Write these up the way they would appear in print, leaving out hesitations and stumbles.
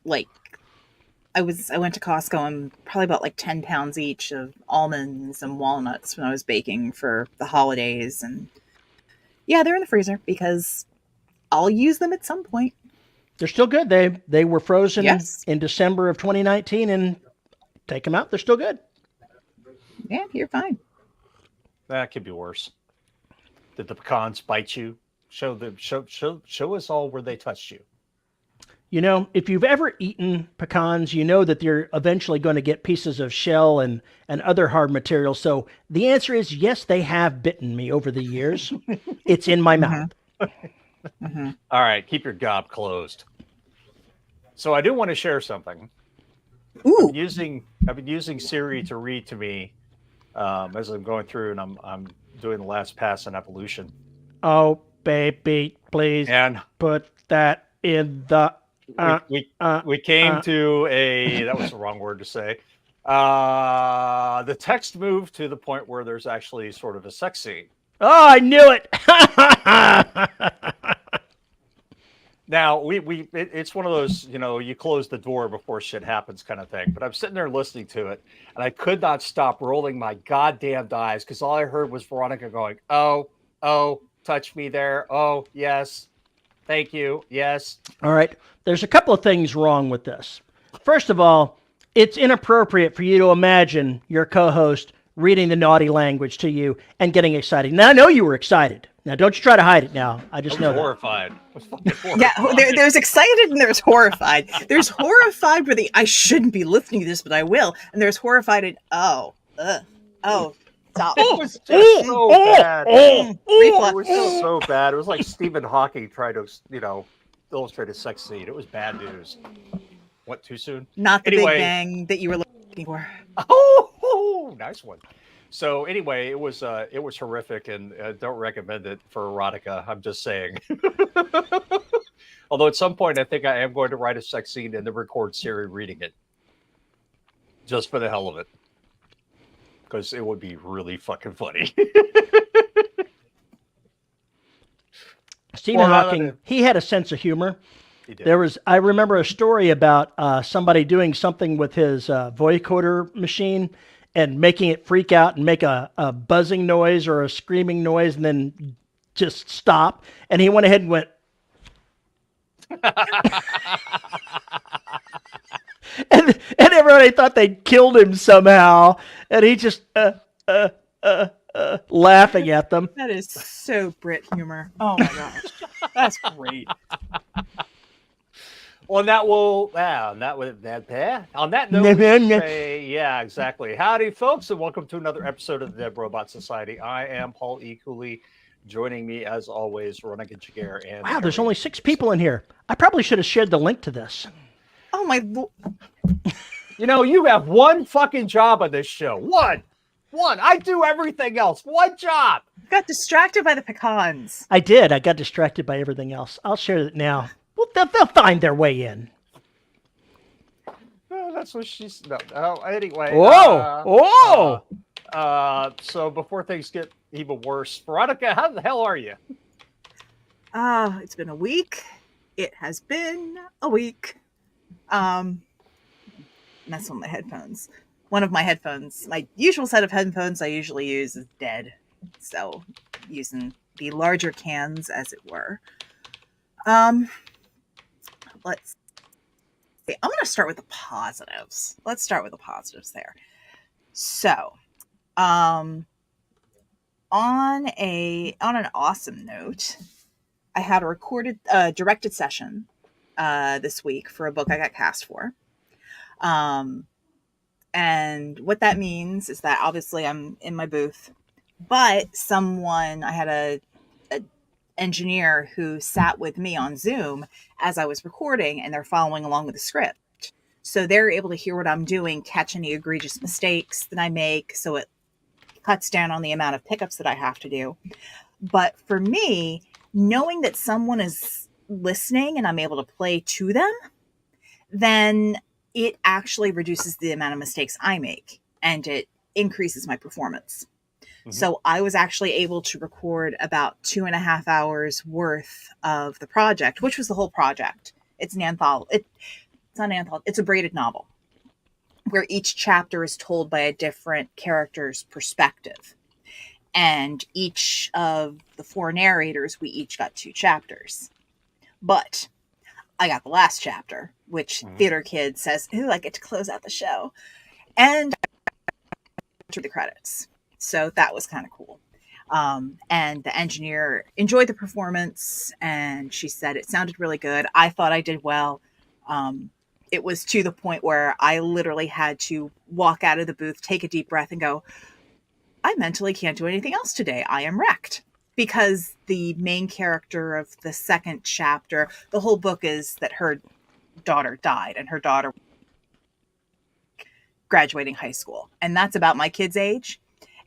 like I went to Costco and probably bought like 10 pounds each of almonds and walnuts when I was baking for the holidays. And yeah, they're in the freezer because I'll use them at some point. They're still good. They were frozen Yes. in December of 2019, and take them out. They're still good. Yeah, you're fine. That could be worse. Did the pecans bite you? Show us all where they touched you. You know, if you've ever eaten pecans, you know that they're eventually going to get pieces of shell and other hard materials. So the answer is yes, they have bitten me over the years. It's in my mouth. All right, keep your gob closed. So I do want to share something. Ooh. I've been using Siri to read to me as I'm going through, and I'm doing the last pass on evolution. Oh, baby, please And put that in the. We came to a, that was the wrong word to say. The text moved to the point where there's actually sort of a sex scene. Oh, I knew it. Now it's one of those, you close the door before shit happens kind of thing. But I'm sitting there listening to it, and I could not stop rolling my goddamn eyes because all I heard was Veronica going, "Oh, touch me there. Oh, yes, thank you, yes." All right. There's a couple of things wrong with this. First of all, it's inappropriate for you to imagine your co-host reading the naughty language to you and getting excited. Now, I know you were excited. Now, don't you try to hide it now. I just know horrified. I was fucking horrified. Yeah, there's excited and there's horrified. There's horrified where I shouldn't be listening to this, but I will. And there's horrified and stop. It was just so bad. It was so bad. It was like Stephen Hawking trying to, illustrate a sex scene. It was bad news. What, too soon? Not the Big Bang that you were looking for. Oh, nice one. So anyway, it was horrific, and don't recommend it for Veronica. I'm just saying. Although at some point, I think I am going to write a sex scene and then record Siri reading it, just for the hell of it, because it would be really fucking funny. Stephen Hawking, he had a sense of humor. I remember a story about somebody doing something with his vocoder machine and making it freak out and make a buzzing noise or a screaming noise and then just stop. And he went ahead and went. and everybody thought they'd killed him somehow. And he just laughing at them. That is so Brit humor. Oh my gosh. That's great. Well, on that note, yeah, exactly. Howdy, folks, and welcome to another episode of the Dead Robot Society. I am Paul E. Cooley. Joining me, as always, Veronica Jaguar. And wow, there's only 6 people in here. I probably should have shared the link to this. Oh my Lord. You have one fucking job on this show. One. I do everything else. One job. Got distracted by the pecans. I did. I got distracted by everything else. I'll share it now. Well, they'll find their way in. That's what she's. No, anyway. Whoa! So before things get even worse, Veronica, how the hell are you? It's been a week. It has been a week. Mess with my headphones. One of my headphones, my usual set of headphones I usually use is dead. So using the larger cans, as it were. Let's see. I'm going to start with the positives. Let's start with the positives there. So, on an awesome note, I had a directed session this week for a book I got cast for. And what that means is that obviously I'm in my booth, but I had a engineer who sat with me on Zoom as I was recording, and they're following along with the script. So they're able to hear what I'm doing, catch any egregious mistakes that I make. So it cuts down on the amount of pickups that I have to do. But for me, knowing that someone is listening and I'm able to play to them, then it actually reduces the amount of mistakes I make and it increases my performance. Mm-hmm. So I was actually able to record about 2.5 hours worth of the project, which was the whole project. It's an anthology. not an anthology, it's a braided novel where each chapter is told by a different character's perspective. And each of the 4 narrators, we each got 2 chapters. But I got the last chapter, which Theater Kid says, ooh, I get to close out the show. And to the credits. So that was kind of cool. And the engineer enjoyed the performance, and she said it sounded really good. I thought I did well. It was to the point where I literally had to walk out of the booth, take a deep breath, and go, I mentally can't do anything else today. I am wrecked. Because the main character of the second chapter, the whole book is that her daughter died, and her daughter graduating high school. And that's about my kid's age.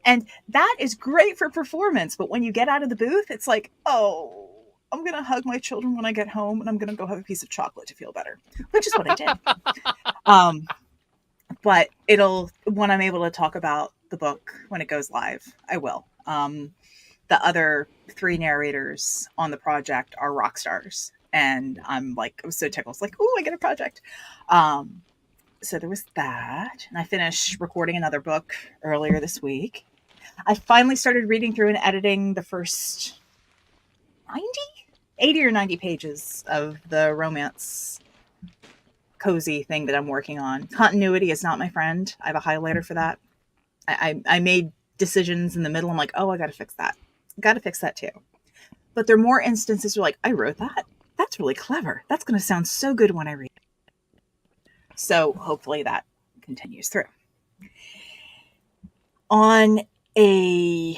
And that is great for performance. But when you get out of the booth, it's like, oh, I'm going to hug my children when I get home, and I'm going to go have a piece of chocolate to feel better, which is what I did. But when I'm able to talk about the book when it goes live, I will. The other 3 narrators on the project are rock stars. And I was so tickled. It's like, oh, I get a project. So there was that. And I finished recording another book earlier this week. I finally started reading through and editing the first 80 or 90 pages of the romance cozy thing that I'm working on. Continuity is not my friend. I have a highlighter for that. I made decisions in the middle. I'm like, oh, I got to fix that. Got to fix that too. But there are more instances where I wrote that. That's really clever. That's going to sound so good when I read it. So hopefully that continues through. On a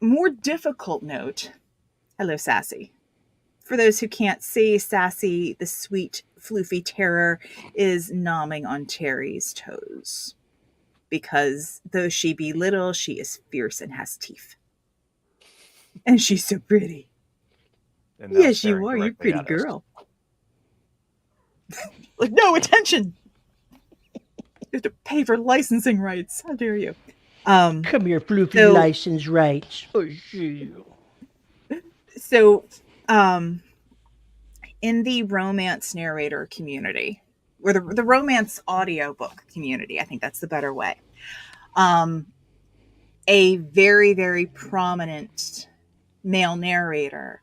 more difficult note, hello, Sassy. For those who can't see, Sassy, the sweet, floofy terror, is nomming on Terry's toes. Because though she be little, she is fierce and has teeth. And she's so pretty. Yes, you are. You pretty girl. No, attention! You have to pay for licensing rights. How dare you? Come here, floofy license rights. So, in the romance narrator community, or the romance audiobook community, I think that's the better way. A very, very prominent male narrator,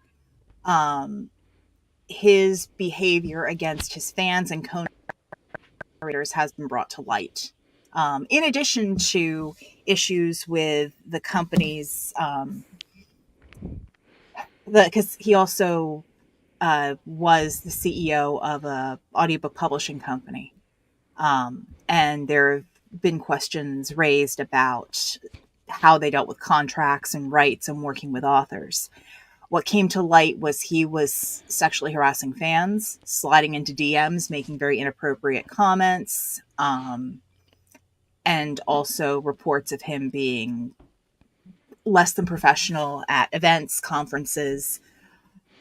his behavior against his fans and co-narrators has been brought to light. In addition to issues with the company's, because he also was the CEO of a audiobook publishing company. And there have been questions raised about how they dealt with contracts and rights and working with authors. What came to light was he was sexually harassing fans, sliding into DMs, making very inappropriate comments, and also reports of him being less than professional at events, conferences,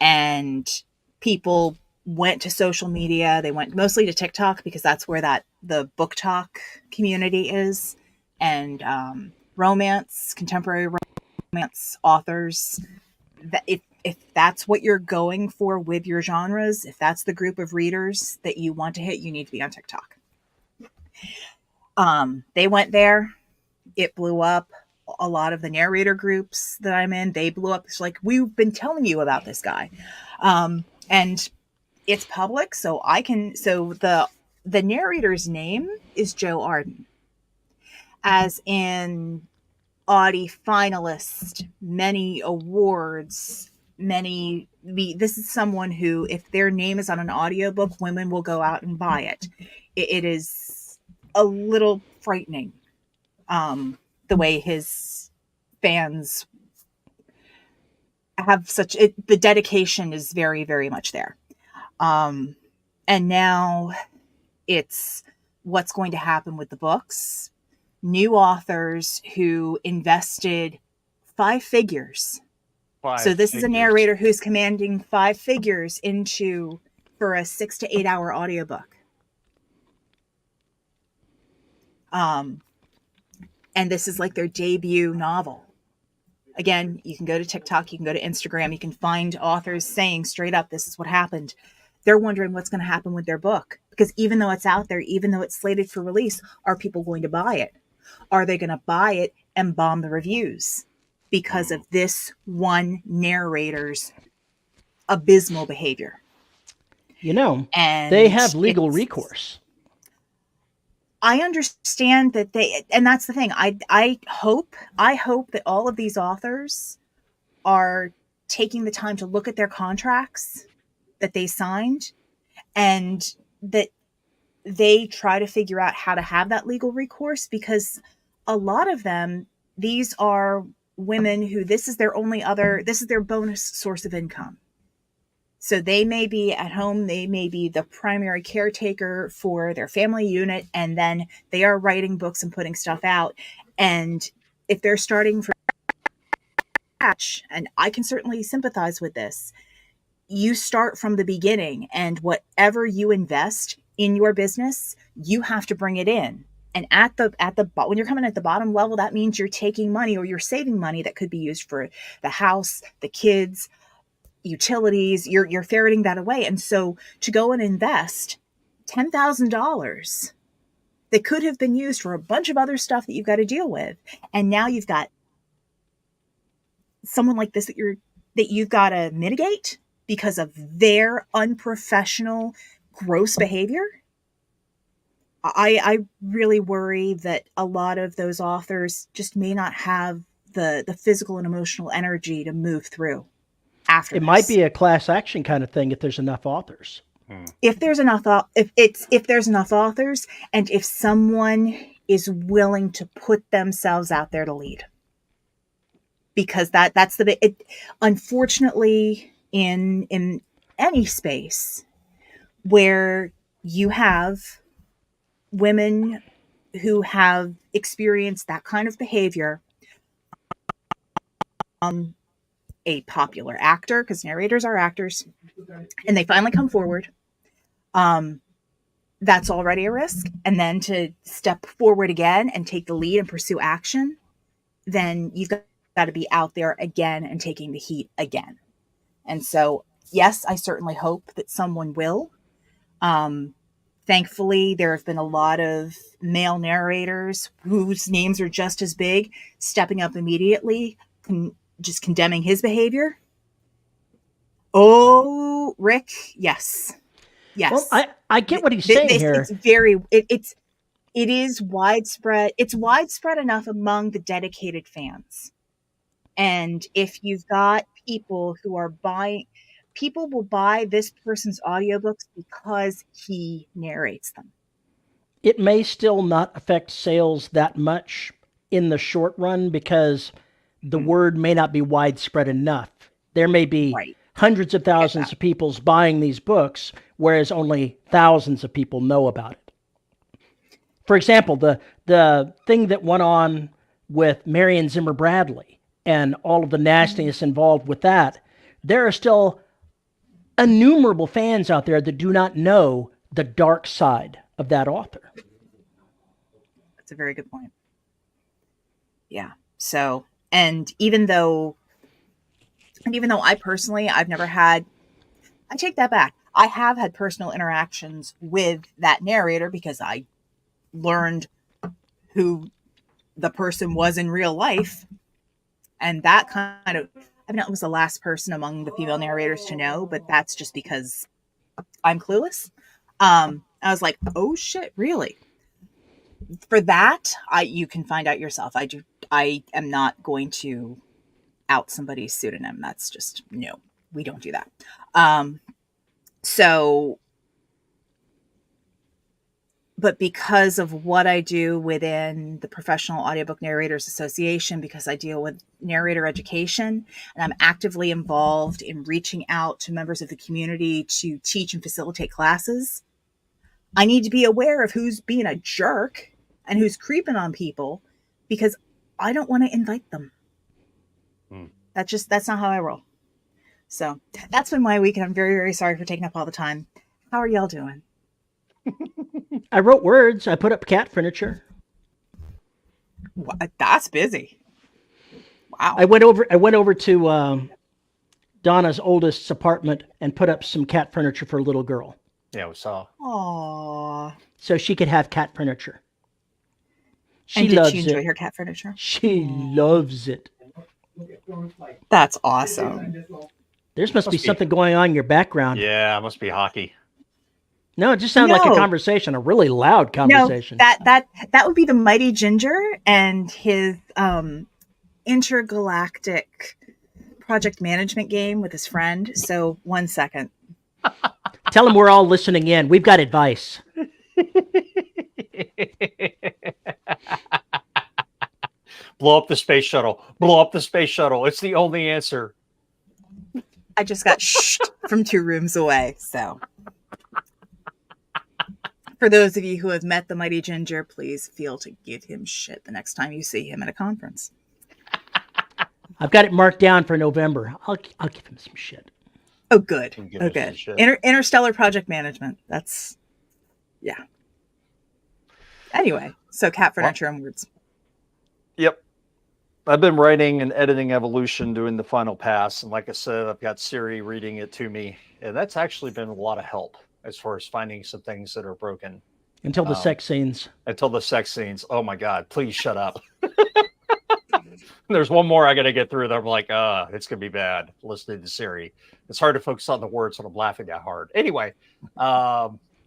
and people went to social media. They went mostly to TikTok because that's where the book talk community is, and contemporary romance authors. If that's what you're going for with your genres, if that's the group of readers that you want to hit, you need to be on TikTok. They went there. It blew up. A lot of the narrator groups that I'm in, they blew up. It's like, we've been telling you about this guy. And it's public, so the narrator's name is Joe Arden. As in Audie finalist, many awards, this is someone who, if their name is on an audiobook, women will go out and buy it. It is a little frightening, the way his fans have the dedication is very, very much there. And now it's what's going to happen with the books. New authors who invested 5 figures. Is a narrator who's commanding 5 figures for a 6 to 8 hour audiobook. And this is like their debut novel. Again, you can go to TikTok, you can go to Instagram, you can find authors saying straight up, this is what happened. They're wondering what's going to happen with their book, because even though it's out there, even though it's slated for release, are people going to buy it? Are they going to buy it and bomb the reviews because of this one narrator's abysmal behavior? They And have legal recourse. I understand that and that's the thing. I hope that all of these authors are taking the time to look at their contracts that they signed, and that they try to figure out how to have that legal recourse, because a lot of them, these are women who this is their bonus source of income. So they may be at home, they may be the primary caretaker for their family unit, and then they are writing books and putting stuff out. And if they're starting from scratch, and I can certainly sympathize with this, you start from the beginning, and whatever you invest in your business, you have to bring it in. And when you're coming at the bottom level, that means you're taking money, or you're saving money that could be used for the house, the kids, utilities. You're ferreting that away. And so to go and invest $10,000 that could have been used for a bunch of other stuff that you've got to deal with, and now you've got someone like this that you've got to mitigate because of their unprofessional, gross behavior. I really worry that a lot of those authors just may not have the physical and emotional energy to move through after It this. might be a class action kind of thing if there's enough authors. If there's enough authors, and if someone is willing to put themselves out there to lead. Because that's unfortunately, in any space where you have women who have experienced that kind of behavior, a popular actor, because narrators are actors, and they finally come forward, that's already a risk. And then to step forward again and take the lead and pursue action, then you've got to be out there again and taking the heat again. And so, yes, I certainly hope that someone will. Thankfully, there have been a lot of male narrators whose names are just as big, stepping up immediately, just condemning his behavior. Oh, Rick, yes. Well, I get what he's saying here. It is widespread. It's widespread enough among the dedicated fans. And if you've got people who are people will buy this person's audiobooks because he narrates them. It may still not affect sales that much in the short run because the word may not be widespread enough. There may be hundreds of thousands of people buying these books, whereas only thousands of people know about it. For example, the thing that went on with Marion Zimmer Bradley and all of the nastiness involved with that, there are still innumerable fans out there that do not know the dark side of that author. That's a very good point. Yeah. So, and even though I personally, I take that back. I have had personal interactions with that narrator because I learned who the person was in real life. And that kind of, I was the last person among the female narrators to know, but that's just because I'm clueless. I was like, oh shit, really? For that, you can find out yourself. I am not going to out somebody's pseudonym. That's just, no, we don't do that. But because of what I do within the Professional Audiobook Narrators Association, because I deal with narrator education, and I'm actively involved in reaching out to members of the community to teach and facilitate classes, I need to be aware of who's being a jerk and who's creeping on people, because I don't want to invite them. That's not how I roll. So that's been my week, and I'm very, very sorry for taking up all the time. How are y'all doing? I wrote words. I put up cat furniture. What? That's busy. Wow. I went over to Donna's oldest's apartment and put up some cat furniture for a little girl. Yeah, we saw. Aww. So she could have cat furniture. And did she enjoy her cat furniture? She loves it. That's awesome. There must be something going on in your background. Yeah, it must be hockey. No, it just sounded like a conversation, a really loud conversation. No, that would be the Mighty Ginger and his intergalactic project management game with his friend. So 1 second. Tell him we're all listening in. We've got advice. Blow up the space shuttle. Blow up the space shuttle. It's the only answer. I just got shh from 2 rooms away. So for those of you who have met the Mighty Ginger, please feel to give him shit the next time you see him at a conference. I've got it marked down for November. I'll give him some shit. Oh, good. Oh, good. Interstellar project management. That's, yeah. Anyway, so cat furniture and words. Yep. I've been writing and editing Evolution, doing the final pass. And like I said, I've got Siri reading it to me. And that's actually been a lot of help as far as finding some things that are broken. Until the sex scenes. Until the sex scenes. Oh, my God. Please shut up. There's one more I got to get through that I'm like, it's going to be bad listening to Siri. It's hard to focus on the words when I'm laughing that hard. Anyway.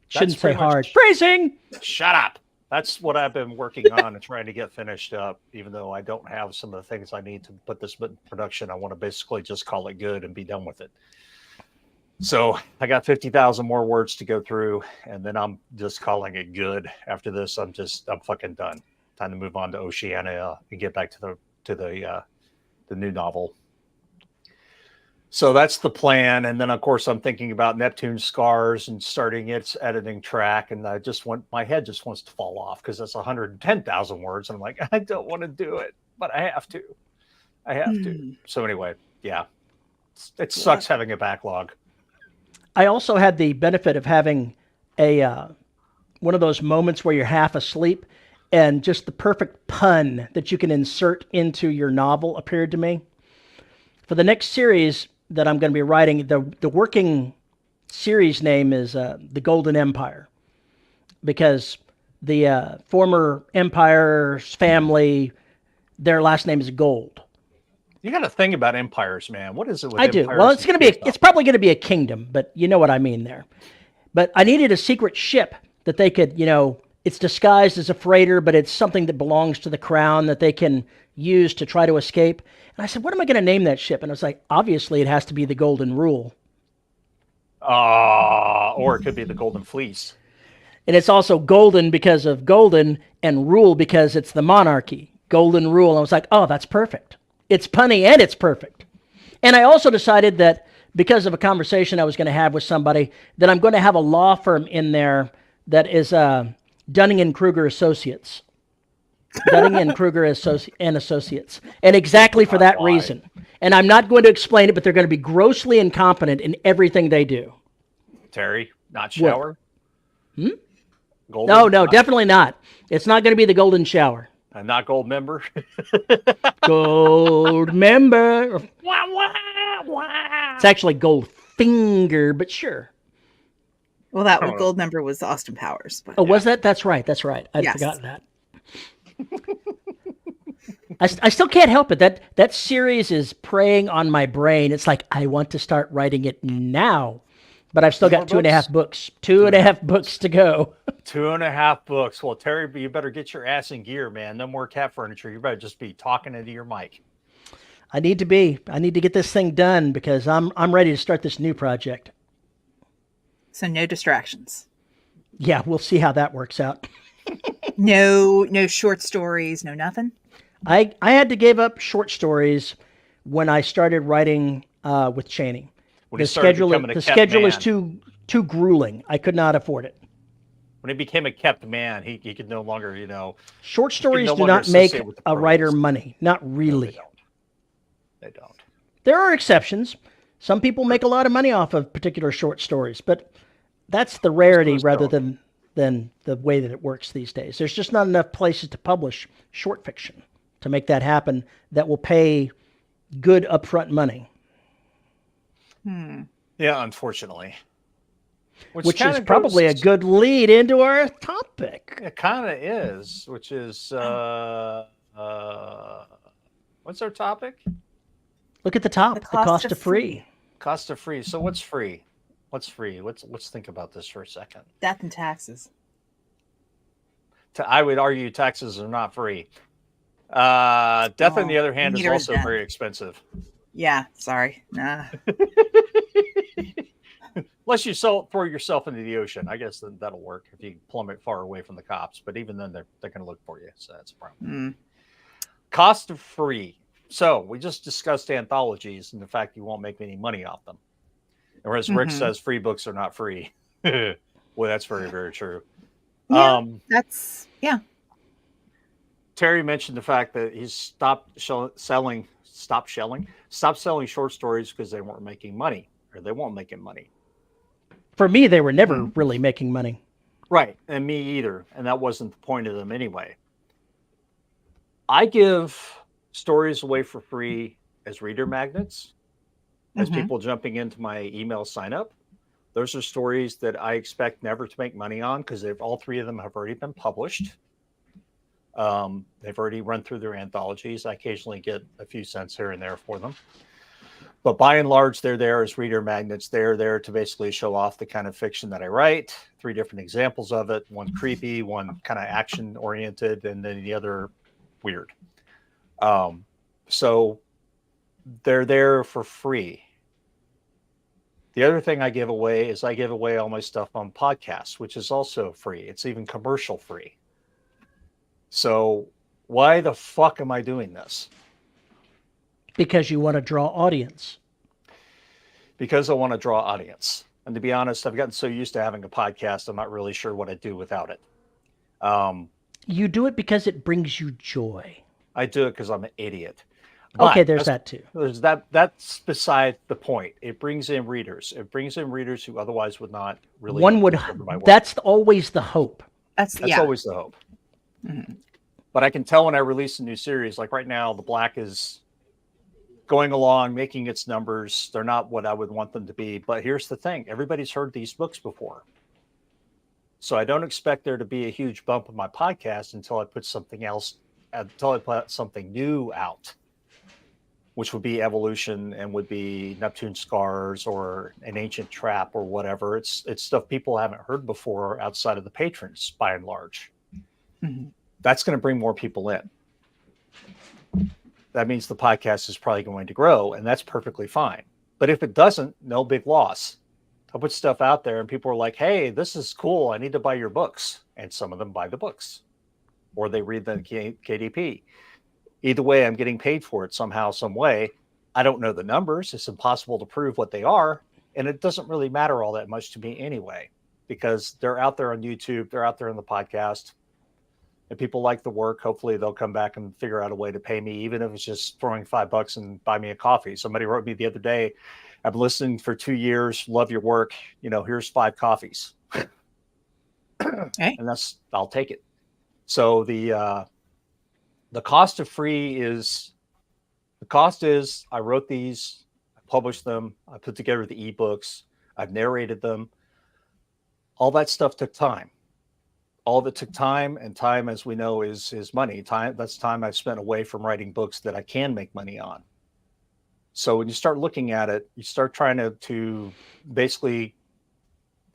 Shouldn't say hard. Phrasing! Shut up. That's what I've been working on and trying to get finished up, even though I don't have some of the things I need to put this in production. I want to basically just call it good and be done with it. So I got 50,000 more words to go through, and then I'm just calling it good. After this, I'm fucking done. Time to move on to Oceania and get back to the new novel. So that's the plan. And then, of course, I'm thinking about Neptune's Scars and starting its editing track. And my head just wants to fall off because that's 110,000 words. And I'm like, I don't want to do it, but I have to. So anyway, yeah, it sucks having a backlog. I also had the benefit of having one of those moments where you're half asleep and just the perfect pun that you can insert into your novel appeared to me. For the next series that I'm going to be writing, the working series name is The Golden Empire, because the former Empire's family, their last name is Gold. You got to think about empires, man. What is it with I do. Well, it's probably going to be a kingdom, but you know what I mean there. But I needed a secret ship that they could, it's disguised as a freighter, but it's something that belongs to the crown that they can use to try to escape. And I said, what am I going to name that ship? And I was like, obviously it has to be the Golden Rule. Or it could be the Golden Fleece. And it's also golden because of golden and rule because it's the monarchy. Golden Rule. And I was like, oh, that's perfect. It's punny and it's perfect. And I also decided that because of a conversation I was going to have with somebody, that I'm going to have a law firm in there that is Dunning and Kruger Associates. Dunning and Kruger and Associates. And exactly for that reason. And I'm not going to explain it, but they're going to be grossly incompetent in everything they do. Terry, not shower? Golden? No, definitely not. It's not going to be the Golden Shower. And not gold member? Gold member. It's actually Gold Finger, but sure. Well, that gold member was Austin Powers. But was that? That's right. I'd forgotten that. I still can't help it. That series is preying on my brain. It's like, I want to start writing it now. But I've still got 2.5 books. 2.5 books to go. 2.5 books. Well, Terry, you better get your ass in gear, man. No more cat furniture. You better just be talking into your mic. I need to get this thing done because I'm ready to start this new project. So no distractions. Yeah, we'll see how that works out. No short stories, no nothing. I had to give up short stories when I started writing with Chaney. The schedule is too grueling. I could not afford it. When he became a kept man, he could no longer, Short stories do not make a writer money. Not really. No, they don't. There are exceptions. Some people make a lot of money off of particular short stories, but that's the rarity rather than the way that it works these days. There's just not enough places to publish short fiction to make that happen that will pay good upfront money. Yeah, unfortunately. Which is probably a good lead into our topic. It kind of is, which is what's our topic? Look at the top, the cost of free. Cost of free. So what's free? What's free? Let's think about this for a second. Death and taxes. I would argue taxes are not free. Death, on the other hand, is also very expensive. Yeah, sorry. Nah. Unless you throw yourself into the ocean, I guess that'll work if you plummet far away from the cops. But even then, they're going to look for you, so that's a problem. Cost of free. So we just discussed anthologies and the fact you won't make any money off them. And whereas Rick says free books are not free. Well, that's very, very true. Yeah, Terry mentioned the fact that he's stopped selling short stories because they weren't making money, or they won't make him money. For me, they were never really making money. Right, and me either. And that wasn't the point of them anyway. I give stories away for free as reader magnets, as people jumping into my email sign up. Those are stories that I expect never to make money on because all three of them have already been published. They've already run through their anthologies. I occasionally get a few cents here and there for them. But by and large, they're there as reader magnets. They're there to basically show off the kind of fiction that I write. 3 different examples of it. One creepy, one kind of action-oriented, and then the other weird. So they're there for free. The other thing I give away is I give away all my stuff on podcasts, which is also free. It's even commercial free. So why the fuck am I doing this? Because you want to draw audience. Because I want to draw audience. And to be honest, I've gotten so used to having a podcast, I'm not really sure what I'd do without it. You do it because it brings you joy. I do it because I'm an idiot. Okay, there's that too. That's beside the point. It brings in readers. It brings in readers who otherwise would not really. That's always the hope. That's always the hope. Mm-hmm. But I can tell when I release a new series, like right now, The Black is going along, making its numbers. They're not what I would want them to be. But here's the thing. Everybody's heard these books before. So I don't expect there to be a huge bump in my podcast until I put something new out, which would be Evolution and would be Neptune Scars or An Ancient Trap or whatever. It's stuff people haven't heard before outside of the patrons, by and large. Mm-hmm. That's going to bring more people in. That means the podcast is probably going to grow, and that's perfectly fine. But if it doesn't, no big loss. I'll put stuff out there, and people are like, hey, this is cool. I need to buy your books. And some of them buy the books. Or they read the KDP. Either way, I'm getting paid for it somehow, some way. I don't know the numbers. It's impossible to prove what they are. And it doesn't really matter all that much to me anyway, because they're out there on YouTube. They're out there on the podcast. If people like the work, hopefully they'll come back and figure out a way to pay me, even if it's just throwing $5 and buy me a coffee. Somebody wrote me the other day, I've been listening for 2 years, love your work. Here's 5 coffees. And I'll take it. So the cost of free is I wrote these, I published them, I put together the ebooks, I've narrated them. All that stuff took time. All of it took time, and time, as we know, is money. That's time I've spent away from writing books that I can make money on. So when you start looking at it, you start trying to basically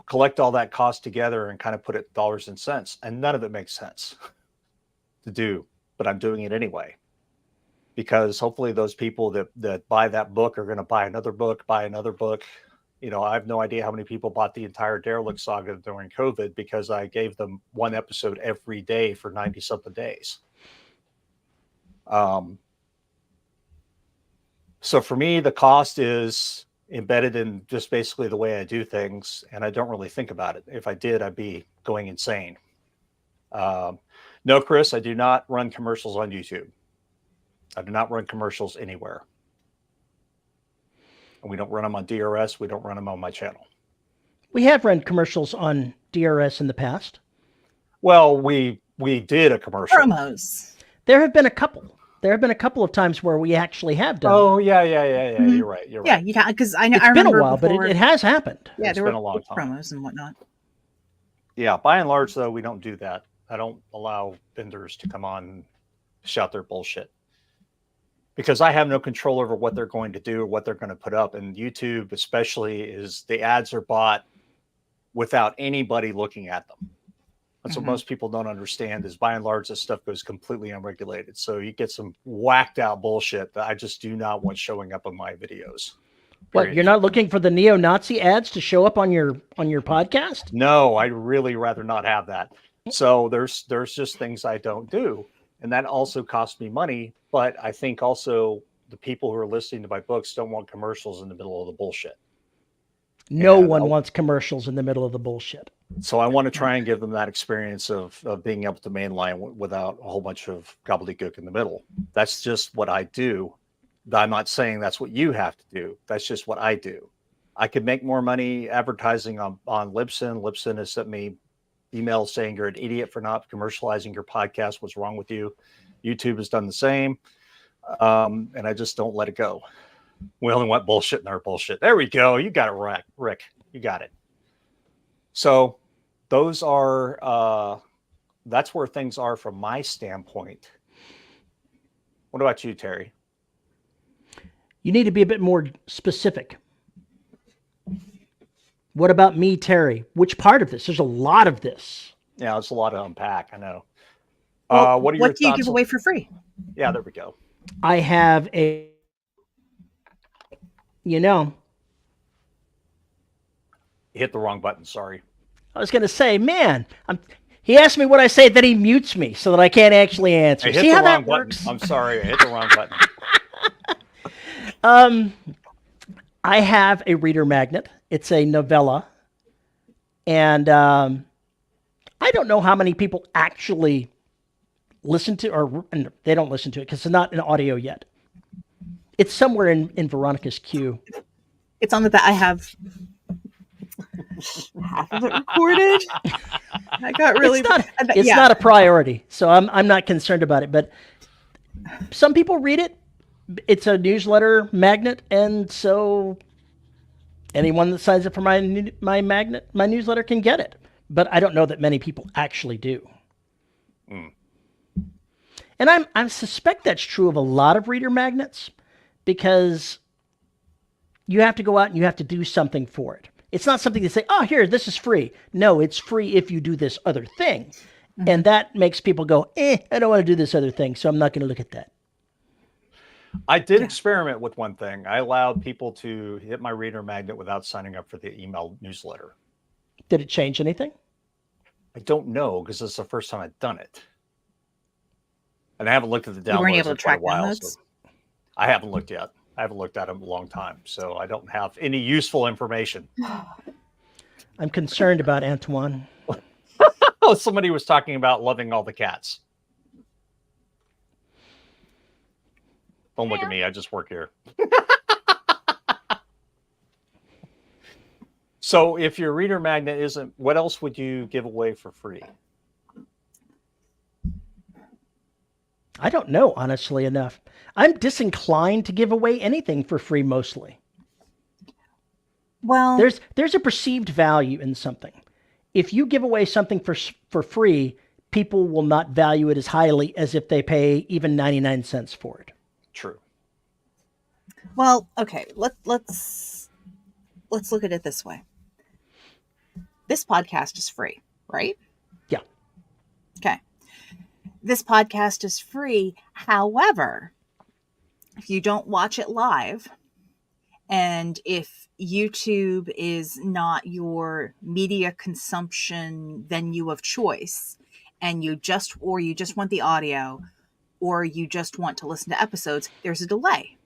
collect all that cost together and kind of put it dollars and cents, and none of it makes sense to do, but I'm doing it anyway. Because hopefully those people that buy that book are going to buy another book. I have no idea how many people bought the entire Derelict saga during COVID because I gave them one episode every day for 90-something days. So for me, the cost is embedded in just basically the way I do things, and I don't really think about it. If I did, I'd be going insane. No, Chris, I do not run commercials on YouTube. I do not run commercials anywhere. And we don't run them on DRS. We don't run them on my channel. We have run commercials on DRS in the past. Well, we did a commercial. Promos. There have been a couple. There have been a couple of times where we actually have done Oh that. yeah. Mhm. You're right. You're Yeah, right. you can, because I It's been a remember while, but before. it has happened. Yeah, It's there been were a long time. promos and whatnot. Yeah, by and large, though, we don't do that. I don't allow vendors to come on and shout their bullshit because I have no control over what they're going to do or what they're going to put up. And YouTube, especially, is the ads are bought without anybody looking at them. That's what most people don't understand is by and large, this stuff goes completely unregulated. So you get some whacked out bullshit that I just do not want showing up on my videos. What, Period. you're not looking for the neo-Nazi ads to show up on your podcast? No, I'd really rather not have that. So there's just things I don't do. And that also costs me money. But I think also the people who are listening to my books don't want commercials in the middle of the bullshit. No And one wants commercials in the middle of the bullshit. So I want to try and give them that experience of being able to mainline without a whole bunch of gobbledygook in the middle. That's just what I do. I'm not saying that's what you have to do. That's just what I do. I could make more money advertising on Libsyn. Libsyn has sent me emails saying you're an idiot for not commercializing your podcast. What's wrong with you? YouTube has done the same. And I just don't let it go. We only want bullshit in our bullshit. There we go. You got it right, Rick. You got it. So those are, that's where things are from my standpoint. What about you, Terry? You need to be a bit more specific. What about me, Terry? Which part of this? There's a lot of this. Yeah, it's a lot to unpack. I know. Well, what are your what do you thoughts give away for free? Yeah, there we go. I have a, You hit the wrong button. Sorry. I was going to say, man, he asked me what I say, then he mutes me so that I can't actually answer. I hit See the how wrong that button. works? I'm sorry. I hit the wrong button. I have a reader magnet. It's a novella. And I don't know how many people actually listen to, or they don't listen to it because it's not in audio yet. It's somewhere in Veronica's queue. It's on the back. I have half of it recorded. I got really. It's not a priority, so I'm not concerned about it. But some people read it. It's a newsletter magnet, and so anyone that signs up for my newsletter can get it. But I don't know that many people actually do. And I suspect that's true of a lot of reader magnets because you have to go out and you have to do something for it. It's not something to say, oh, here, this is free. No, it's free if you do this other thing. And that makes people go, I don't want to do this other thing, so I'm not going to look at that. I did experiment with one thing. I allowed people to hit my reader magnet without signing up for the email newsletter. Did it change anything? I don't know because it's the first time I've done it. And I haven't looked at the downloads You weren't able to in quite track a while. downloads? So I haven't looked yet. I haven't looked at them in a long time. So I don't have any useful information. I'm concerned about Antoine. Oh, somebody was talking about loving all the cats. Don't look at me. I just work here. So if your reader magnet isn't, what else would you give away for free? I don't know, honestly enough. I'm disinclined to give away anything for free mostly. Well, There's a perceived value in something. If you give away something for free, people will not value it as highly as if they pay even 99 cents for it. True. well, okay. Let's look at it this way. This podcast is free, right? Yeah. Okay. This podcast is free. However, if you don't watch it live, and if YouTube is not your media consumption venue of choice, and you just want the audio, or you just want to listen to episodes, there's a delay.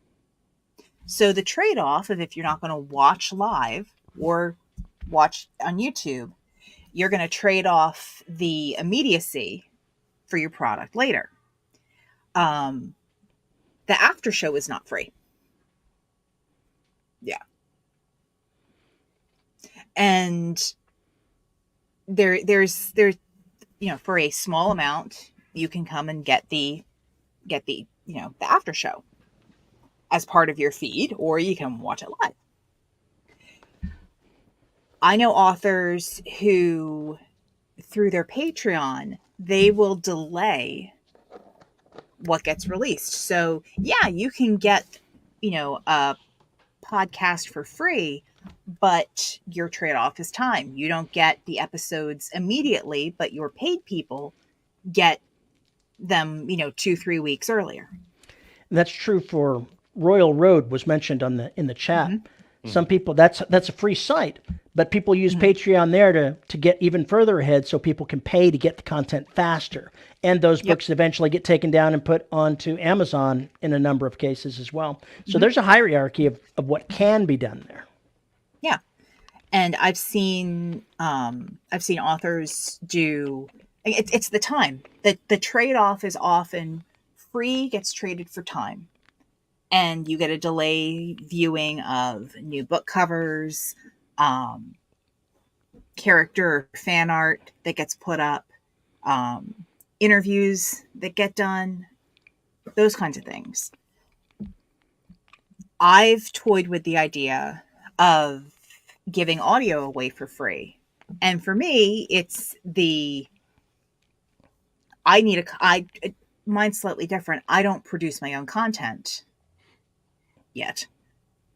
So the trade-off of if you're not going to watch live or watch on YouTube, you're going to trade off the immediacy for your product later. The after show is not free. Yeah. And there's for a small amount, you can come and get the the after show as part of your feed, or you can watch it live. I know authors who, through their Patreon, they will delay what gets released. So, yeah, you can get, a podcast for free, but your trade off is time. You don't get the episodes immediately, but your paid people get them, 2-3 weeks earlier. That's true for Royal Road was mentioned in the chat. Mm-hmm. Some people that's a free site, but people use Patreon there to get even further ahead, so people can pay to get the content faster. And those books eventually get taken down and put onto Amazon in a number of cases as well. So there's a hierarchy of what can be done there. Yeah. And I've seen authors do it's the time. The trade-off is often free gets traded for time. And you get a delay viewing of new book covers, character fan art that gets put up, interviews that get done, those kinds of things. I've toyed with the idea of giving audio away for free. And for me, it's mine's slightly different. I don't produce my own content yet.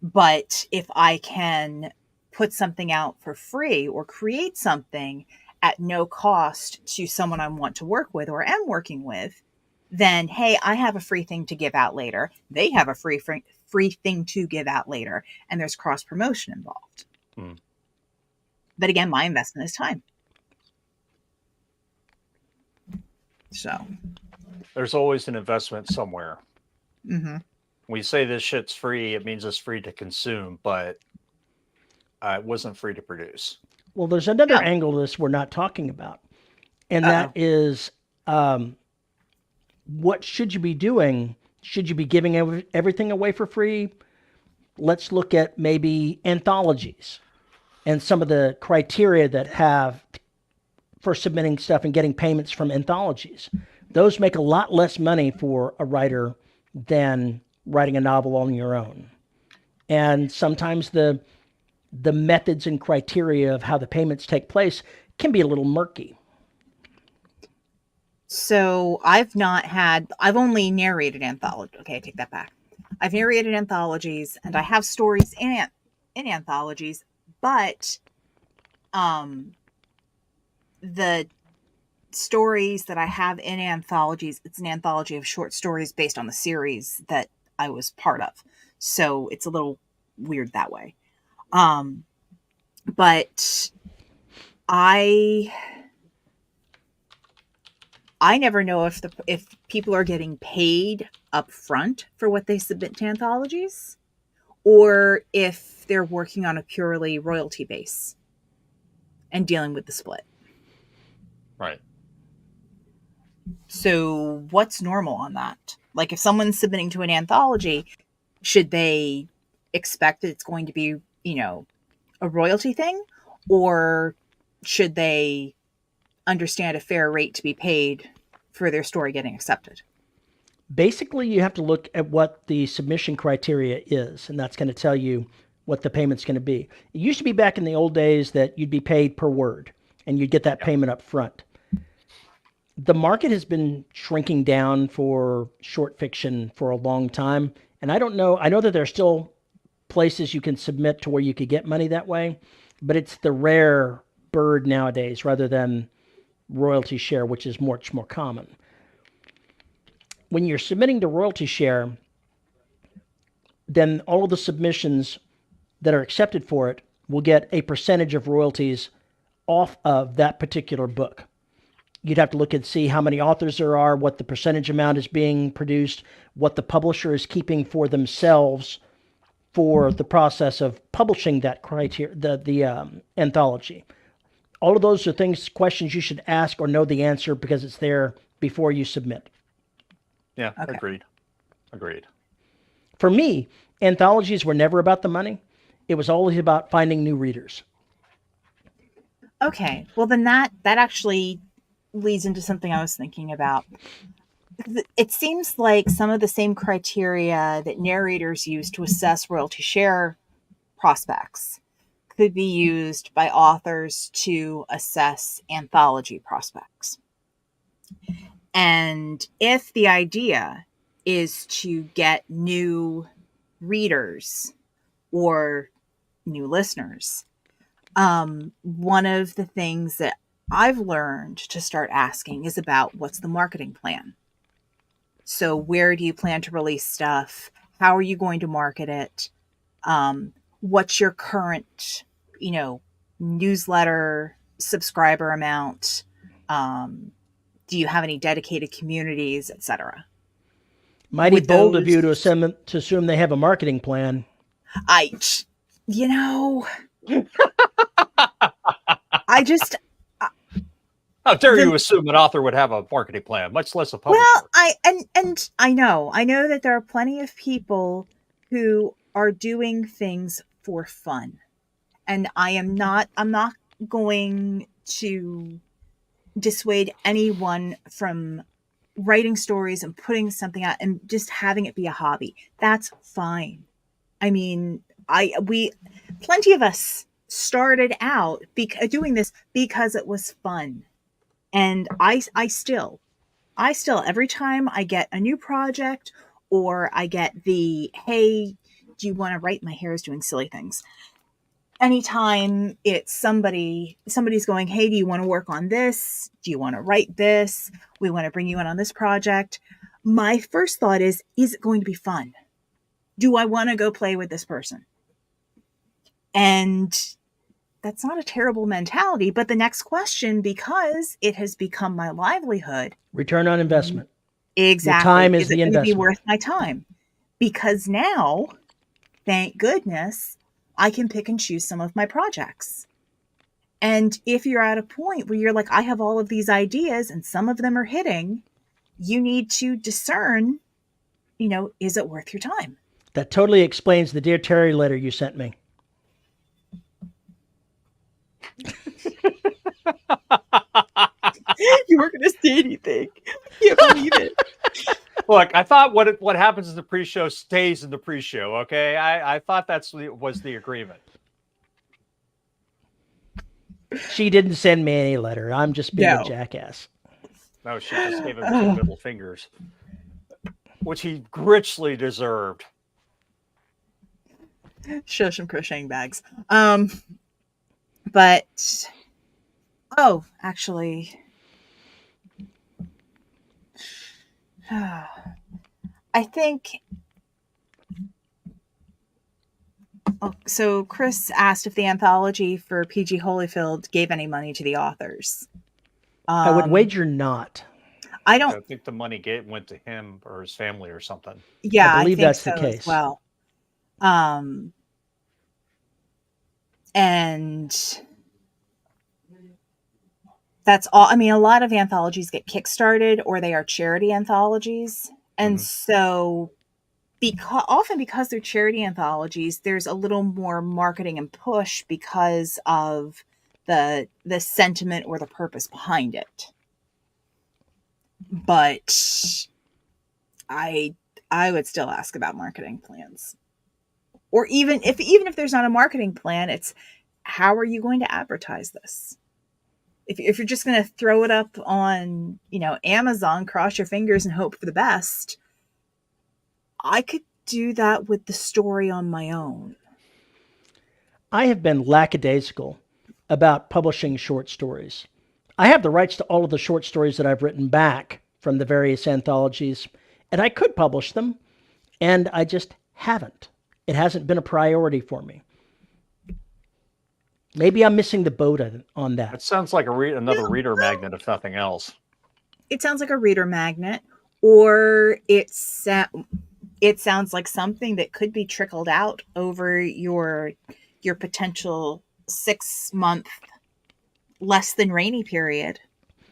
But if I can put something out for free or create something at no cost to someone I want to work with or am working with, then, hey, I have a free thing to give out later. They have a free thing to give out later. And there's cross promotion involved. But again, my investment is time. So there's always an investment somewhere. Mm-hmm. When you say this shit's free, it means it's free to consume, but it wasn't free to produce. Well, there's another angle to this we're not talking about, and that is what should you be doing? Should you be giving everything away for free? Let's look at maybe anthologies and some of the criteria that have for submitting stuff and getting payments from anthologies. Those make a lot less money for a writer than writing a novel on your own. And sometimes the methods and criteria of how the payments take place can be a little murky. So I've only narrated anthologies. Okay, I take that back. I've narrated anthologies and I have stories in anthologies, but the stories that I have in anthologies, it's an anthology of short stories based on the series that I was part of. So it's a little weird that way. But I never know if people are getting paid up front for what they submit to anthologies, or if they're working on a purely royalty base and dealing with the split. Right. So what's normal on that? Like if someone's submitting to an anthology, should they expect that it's going to be, a royalty thing? Or should they understand a fair rate to be paid for their story getting accepted? Basically, you have to look at what the submission criteria is, and that's going to tell you what the payment's going to be. It used to be back in the old days that you'd be paid per word, and you'd get that payment up front. The market has been shrinking down for short fiction for a long time, and I know that there are still places you can submit to where you could get money that way, but it's the rare bird nowadays rather than royalty share, which is much more common. When you're submitting to royalty share, then all of the submissions that are accepted for it will get a percentage of royalties off of that particular book. You'd have to look and see how many authors there are, what the percentage amount is being produced, what the publisher is keeping for themselves for the process of publishing that criteria, the anthology. All of those are questions you should ask or know the answer because it's there before you submit. Yeah, okay. Agreed. For me, anthologies were never about the money. It was always about finding new readers. Okay, well then that actually leads into something I was thinking about. it seems like some of the same criteria that narrators use to assess royalty share prospects could be used by authors to assess anthology prospects. And if the idea is to get new readers or new listeners, one of the things that I've learned to start asking is about what's the marketing plan? So, where do you plan to release stuff? How are you going to market it? What's your current, newsletter subscriber amount? Do you have any dedicated communities, etc.? Mighty With bold of those, you to assume they have a marketing plan. I, you know, I just, How dare you assume an author would have a marketing plan, much less a publisher? well, I know that there are plenty of people who are doing things for fun, and I'm not going to dissuade anyone from writing stories and putting something out and just having it be a hobby. That's fine. I mean, plenty of us started out doing this because it was fun. And I still, every time I get a new project or I get the, hey, do you want to write? My hair is doing silly things. Anytime it's somebody's going, hey, do you want to work on this? Do you want to write this? We want to bring you in on this project. My first thought is it going to be fun? Do I want to go play with this person? And that's not a terrible mentality. But the next question, because it has become my livelihood. Return on investment. Exactly. Your time is it the going to be investment. worth my time? Because now, thank goodness, I can pick and choose some of my projects. And if you're at a point where you're like, I have all of these ideas and some of them are hitting, you need to discern, is it worth your time? That totally explains the Dear Terry letter you sent me. You weren't going to say anything. I can't believe it. Look, I thought what happens in the pre-show stays in the pre-show. Okay, I thought was the agreement. She didn't send me any letter. I'm just being a jackass. No, she just gave him 2 middle fingers, which he richly deserved. Show some crocheting bags. But actually, I think. So Chris asked if the anthology for PG Holyfield gave any money to the authors. I would wager not. I think the money went to him or his family or something. Yeah, I believe think that's so the case. As well. And that's all. I mean, a lot of anthologies get kickstarted or they are charity anthologies. And so because they're charity anthologies, there's a little more marketing and push because of the sentiment or the purpose behind it. But I would still ask about marketing plans. Or even if there's not a marketing plan, it's how are you going to advertise this? If you're just going to throw it up on, Amazon, cross your fingers and hope for the best, I could do that with the story on my own. I have been lackadaisical about publishing short stories. I have the rights to all of the short stories that I've written back from the various anthologies, and I could publish them, and I just haven't. It hasn't been a priority for me. Maybe I'm missing the boat on that. It sounds like another reader magnet, if nothing else. It sounds like a reader magnet, or it sounds like something that could be trickled out over your potential 6-month less than rainy period.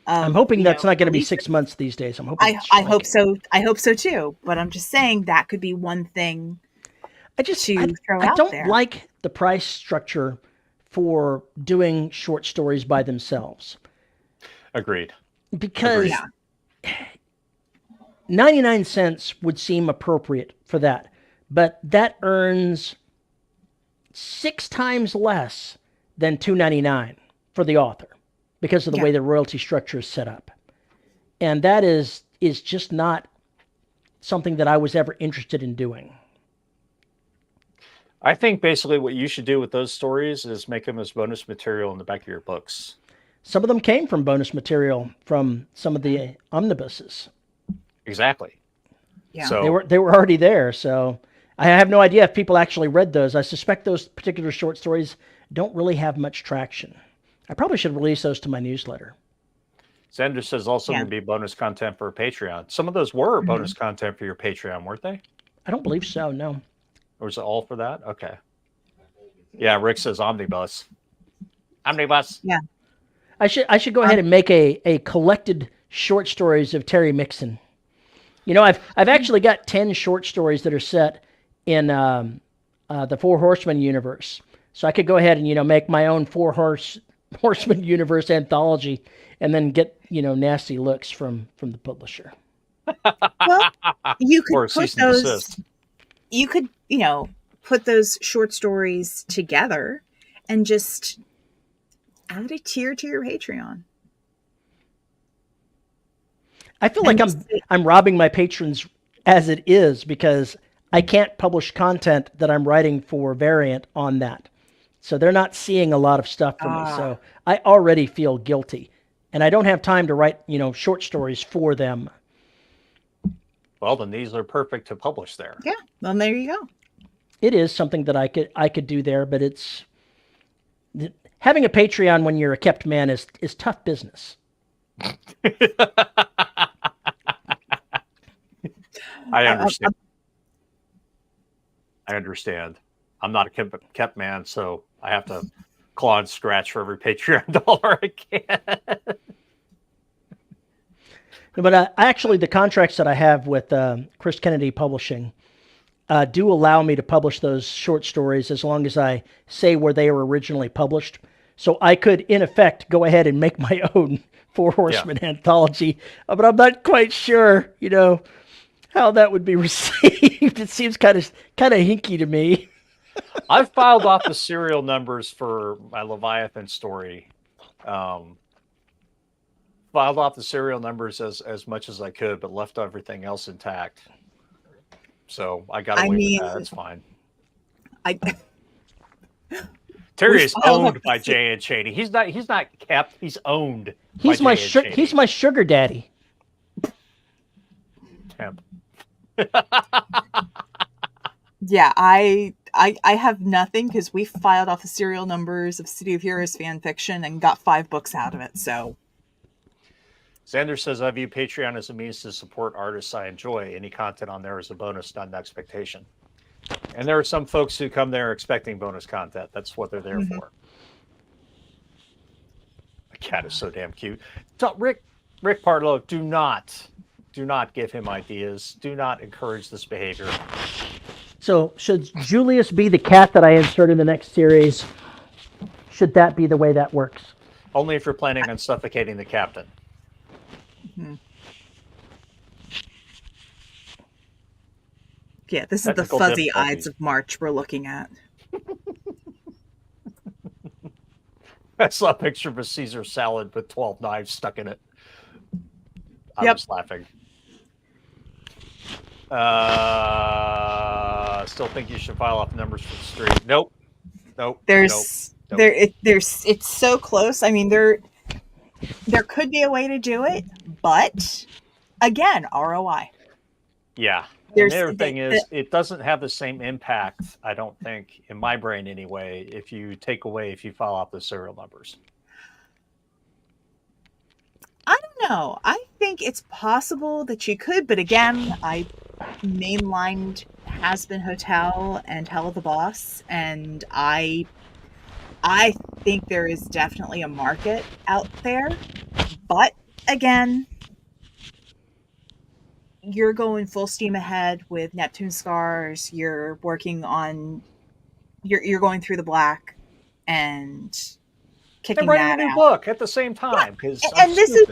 I'm hoping that's not going to be 6 months these days. I'm hoping. I hope so. I hope so too. But I'm just saying that could be one thing. I don't like the price structure for doing short stories by themselves. Agreed. Because 99 cents would seem appropriate for that, but that earns 6 times less than $2.99 for the author because of the Yeah. way the royalty structure is set up. And that is just not something that I was ever interested in doing. I think basically what you should do with those stories is make them as bonus material in the back of your books. Some of them came from bonus material from some of the omnibuses. Exactly. Yeah. So They were already there. So I have no idea if people actually read those. I suspect those particular short stories don't really have much traction. I probably should release those to my newsletter. Xander says also Yeah. going to be bonus content for Patreon. Some of those were bonus content for your Patreon, weren't they? I don't believe so, no. Or was it all for that? Okay. Yeah, Rick says omnibus. Omnibus. Yeah. I should go ahead and make a collected short stories of Terry Mixon. You know, I've actually got 10 short stories that are set in the Four Horsemen universe. So I could go ahead and, make my own Horseman universe anthology and then get, nasty looks from the publisher. Well, you Or could put cease and those. desist. You could, put those short stories together and just add a tier to your Patreon. I feel like I'm robbing my patrons as it is because I can't publish content that I'm writing for Variant on that. So they're not seeing a lot of stuff from me. So I already feel guilty. And I don't have time to write, short stories for them. Well, then these are perfect to publish there. Yeah. Well, there you go. It is something that I could do there, but it's having a Patreon when you're a kept man is tough business. I understand. I understand. I'm not a kept man, so I have to claw and scratch for every Patreon dollar I can. But actually, the contracts that I have with Chris Kennedy Publishing do allow me to publish those short stories as long as I say where they were originally published. So I could, in effect, go ahead and make my own Four Horsemen anthology, but I'm not quite sure, how that would be received. It seems kind of hinky to me. I've filed off the serial numbers for my Leviathan story. Filed off the serial numbers as much as I could, but left everything else intact. So I got away with that. That's fine. Terry is owned by Jay and Cheney. He's not kept. He's owned. He's my sugar daddy. Temp. Yeah, I have nothing because we filed off the serial numbers of City of Heroes fan fiction and got 5 books out of it. So Xander says, I view Patreon as a means to support artists I enjoy. Any content on there is a bonus, not an expectation. And there are some folks who come there expecting bonus content. That's what they're there for. The cat is so damn cute. So Rick Partlow, do not give him ideas. Do not encourage this behavior. So should Julius be the cat that I insert in the next series? Should that be the way that works? Only if you're planning on suffocating the captain. Yeah, this is the fuzzy Ides of March we're looking at. I saw a picture of a Caesar salad with 12 knives stuck in it. I was laughing. Still think you should file off numbers for the street. Nope. There's it's so close. I mean, there could be a way to do it, but again, ROI. Yeah. And the other thing is, it doesn't have the same impact, I don't think, in my brain anyway, if you file off the serial numbers. I don't know. I think it's possible that you could, but again, I mainlined Has Been Hotel and Hell of the Boss, and I think there is definitely a market out there, but again, you're going full steam ahead with Neptune Scars. You're working on, you're going through the black and kicking that out. They're writing a new book at the same time because and this is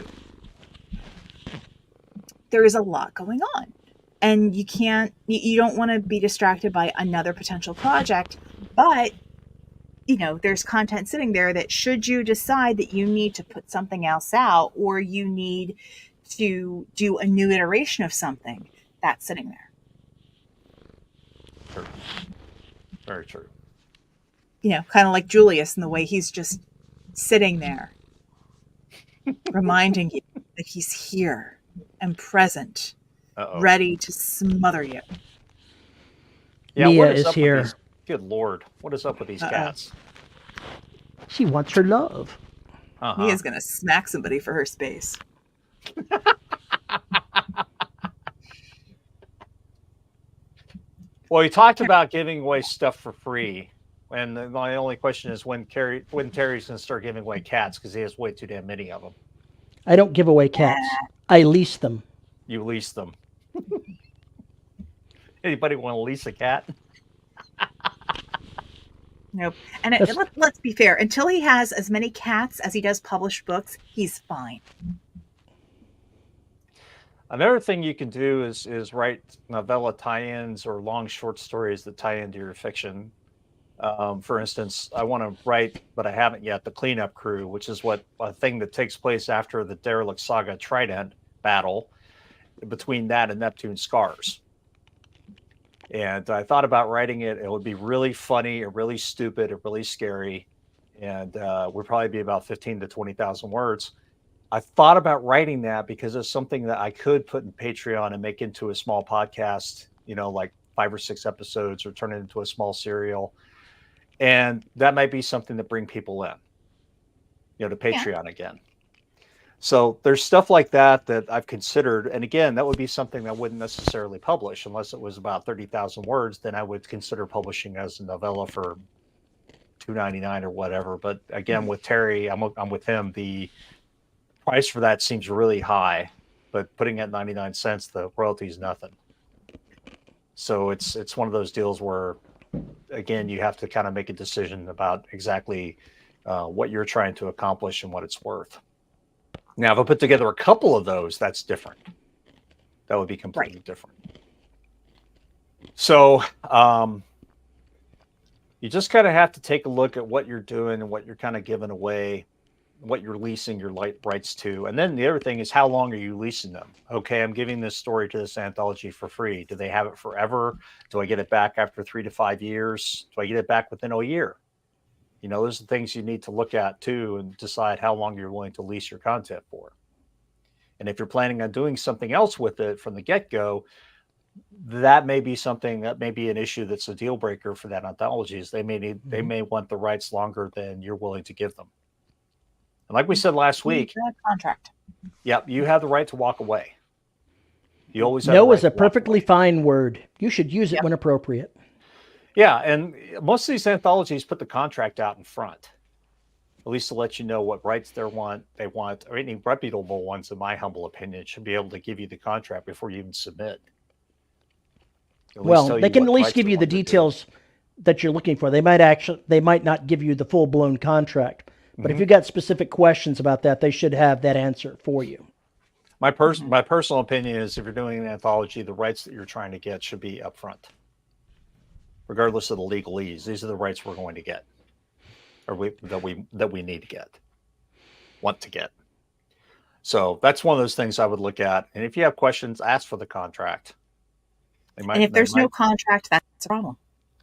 there is a lot going on, and you don't want to be distracted by another potential project. But there's content sitting there that, should you decide that you need to put something else out, or you need to do a new iteration of something, that's sitting there. True. Very true. Kind of like Julius, in the way he's just sitting there reminding you that he's here and present, ready to smother you. Yeah, Mia what is up here. With these, good Lord, what is up with these cats? She wants her love. Mia's gonna smack somebody for her space. Well, you talked about giving away stuff for free, and my only question is when Terry's going to start giving away cats, because he has way too damn many of them. I don't give away cats. I lease them. You lease them. Anybody want to lease a cat? Nope. And let's be fair. Until he has as many cats as he does published books, he's fine. Another thing you can do is write novella tie-ins or long short stories that tie into your fiction. For instance, I want to write, but I haven't yet, The Cleanup Crew, which is a thing that takes place after the Derelict Saga Trident battle, between that and Neptune Scars. And I thought about writing it. It would be really funny, or really stupid, or really scary, and would probably be about 15 to 20,000 words. I thought about writing that because it's something that I could put in Patreon and make into a small podcast, like 5 or 6 episodes, or turn it into a small serial. And that might be something that bring people in, to Patreon again. So there's stuff like that I've considered. And again, that would be something that I wouldn't necessarily publish unless it was about 30,000 words. Then I would consider publishing as a novella for $2.99 or whatever. But again, with Terry, I'm with him. The price for that seems really high, but putting at 99 cents, the royalty is nothing. So it's one of those deals where, again, you have to kind of make a decision about exactly what you're trying to accomplish and what it's worth. Now, if I put together a couple of those, that's different. That would be completely different. So you just kind of have to take a look at what you're doing and what you're kind of giving away, what you're leasing your rights to. And then the other thing is, how long are you leasing them? Okay, I'm giving this story to this anthology for free. Do they have it forever? Do I get it back after 3 to 5 years? Do I get it back within a year? Those are things you need to look at too, and decide how long you're willing to lease your content for. And if you're planning on doing something else with it from the get-go, that may be something that may be an issue that's a deal breaker for that anthology. Is they may want the rights longer than you're willing to give them. And like we said last week, contract. Yep, you have the right to walk away. You always have no is a perfectly fine word. You should use it when appropriate. Yeah, and most of these anthologies put the contract out in front, at least to let you know what rights they want, or any reputable ones, in my humble opinion, should be able to give you the contract before you even submit. Well, they can at least give you the details that you're looking for. They might not give you the full-blown contract, but if you've got specific questions about that, they should have that answer for you. My personal opinion is, if you're doing an anthology, the rights that you're trying to get should be upfront, regardless of the legalese. These are the rights we're going to get, or that we need to get, want to get. So that's one of those things I would look at. And if you have questions, ask for the contract. And if there's no contract, that's a problem.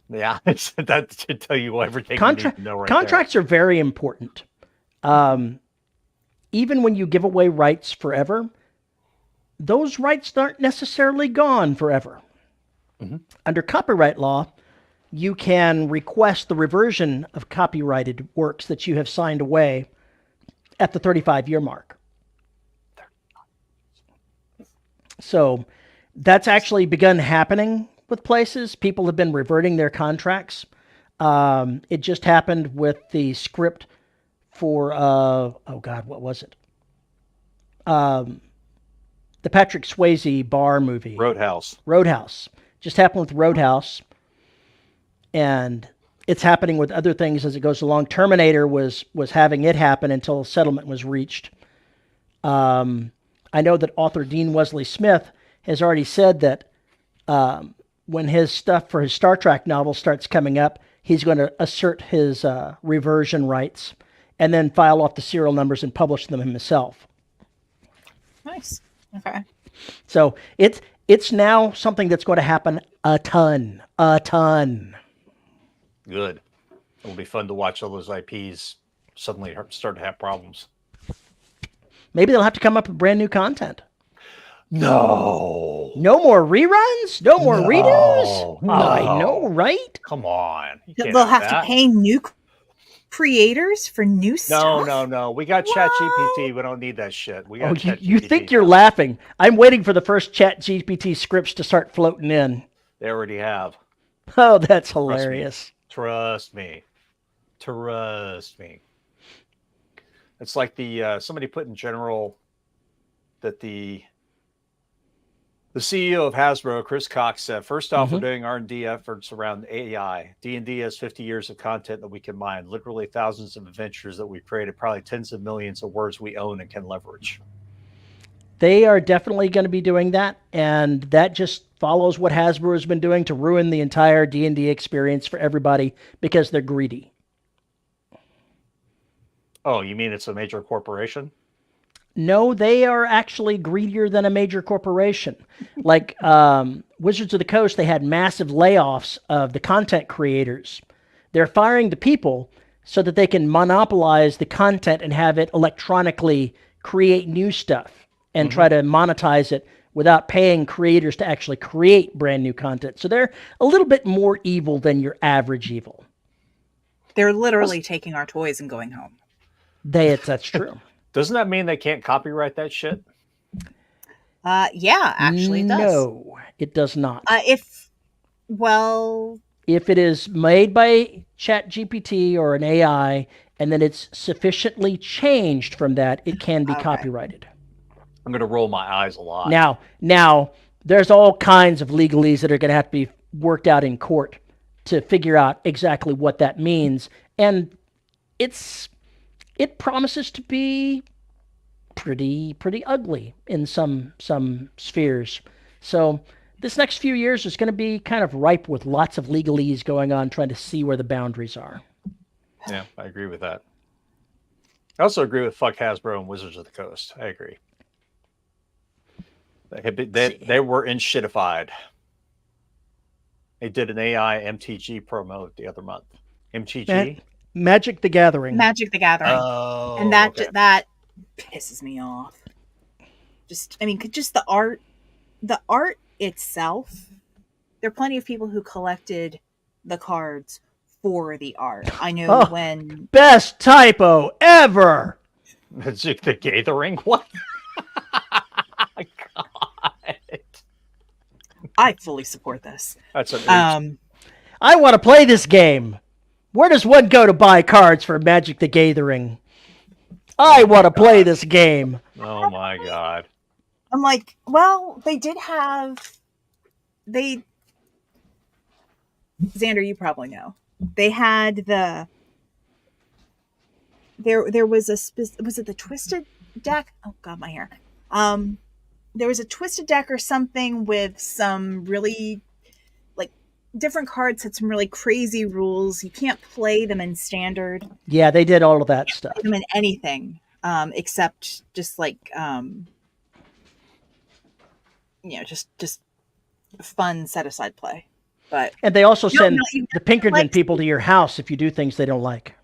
Yeah, that should tell you everything you need to know right Contracts there. are very important. Even when you give away rights forever, those rights aren't necessarily gone forever. Under copyright law, you can request the reversion of copyrighted works that you have signed away at the 35-year mark. So that's actually begun happening with places. People have been reverting their contracts. It just happened with the script for, what was it? The Patrick Swayze bar movie. Roadhouse. Just happened with Roadhouse. And it's happening with other things as it goes along. Terminator was having it happen until a settlement was reached. I I know that author Dean Wesley Smith has already said that when his stuff for his Star Trek novel starts coming up, he's going to assert his reversion rights and then file off the serial numbers and publish them himself. Nice. Okay. So it's now something that's going to happen a ton. Good. It'll be fun to watch all those IPs suddenly start to have problems. Maybe they'll have to come up with brand new content. No. No more reruns? No more redos? No. I know, right? Come on. They'll have to pay new creators for new stuff? No. We got ChatGPT. We don't need that shit. We got you think you're laughing. I'm waiting for the first ChatGPT scripts to start floating in. They already have. Oh, that's hilarious. Trust me. It's like the somebody put in general that the CEO of Hasbro, Chris Cox, said, first off, we're doing R&D efforts around AI. D&D has 50 years of content that we can mine, literally thousands of adventures that we've created, probably tens of millions of words we own and can leverage. They are definitely going to be doing that, and that just follows what Hasbro has been doing to ruin the entire D&D experience for everybody because they're greedy. Oh, you mean it's a major corporation? No, they are actually greedier than a major corporation. Like Wizards of the Coast, they had massive layoffs of the content creators. They're firing the people so that they can monopolize the content and have it electronically create new stuff and try to monetize it without paying creators to actually create brand new content. So they're a little bit more evil than your average evil. They're literally taking our toys and going home. That's true. Doesn't that mean they can't copyright that shit? Yeah, actually it does. No, it does not. If it is made by ChatGPT or an AI and then it's sufficiently changed from that, it can be copyrighted. I'm going to roll my eyes a lot. Now, there's all kinds of legalese that are going to have to be worked out in court to figure out exactly what that means. And it promises to be pretty ugly in some spheres. So this next few years is going to be kind of ripe with lots of legalese going on, trying to see where the boundaries are. Yeah, I agree with that. I also agree with fuck Hasbro and Wizards of the Coast. I agree. They were in shitified. They did an AI MTG promo the other month. MTG? Magic the Gathering. Oh, and that pisses me off. Just the art itself. There are plenty of people who collected the cards for the art. I know when best typo ever. Magic the Gathering. What? God. I fully support this. That's an I want to play this game. Where does one go to buy cards for Magic the Gathering? I want to play this game. Oh my God. I'm like, well, they did have Xander, you probably know. They had there was was it the Twisted deck? Oh God, my hair. There was a Twisted deck or something with some really different cards had some really crazy rules. You can't play them in standard. Yeah, they did all of that stuff. Play them in anything except just just fun set aside play. And they also send the Pinkerton people to your house if you do things they don't like.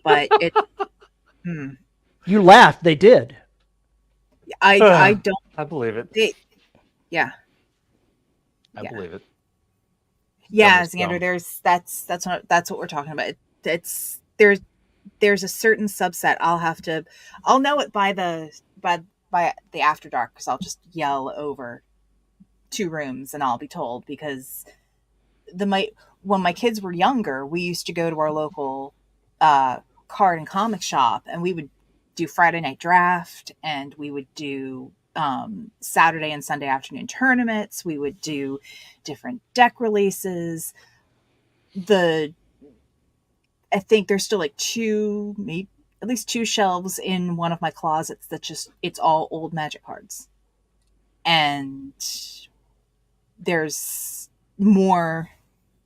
But it. You laugh. They did. I don't. I believe it. Yeah. I believe it. Yeah, Xander. That's what we're talking about. There's a certain subset. I'll know it by the after dark because I'll just yell over 2 rooms and I'll be told because when my kids were younger, we used to go to our local card and comic shop and we would do Friday night draft and we would do Saturday and Sunday afternoon tournaments. We would do different deck releases. I think there's still 2, maybe at least 2 shelves in one of my closets that it's all old Magic cards. And there's more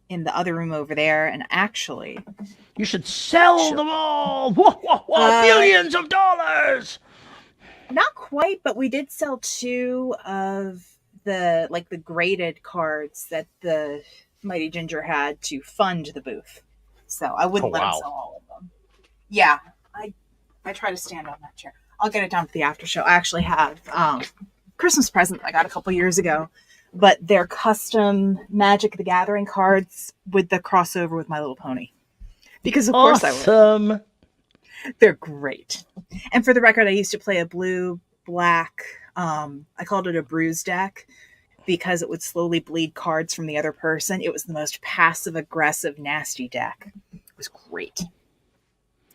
in the other room over there. And actually, you should sell them all. Whoa, whoa, whoa, millions of dollars. Not quite, but we did sell 2 of the graded cards that the Mighty Ginger had to fund the booth. So I wouldn't let him sell all of them. Yeah, I try to stand on that chair. I'll get it down to the after show. I actually have Christmas present I got a couple years ago, but they're custom Magic the Gathering cards with the crossover with My Little Pony. Because of course I would. They're great. And for the record, I used to play a blue-black, I called it a bruise deck because it would slowly bleed cards from the other person. It was the most passive-aggressive, nasty deck. It was great.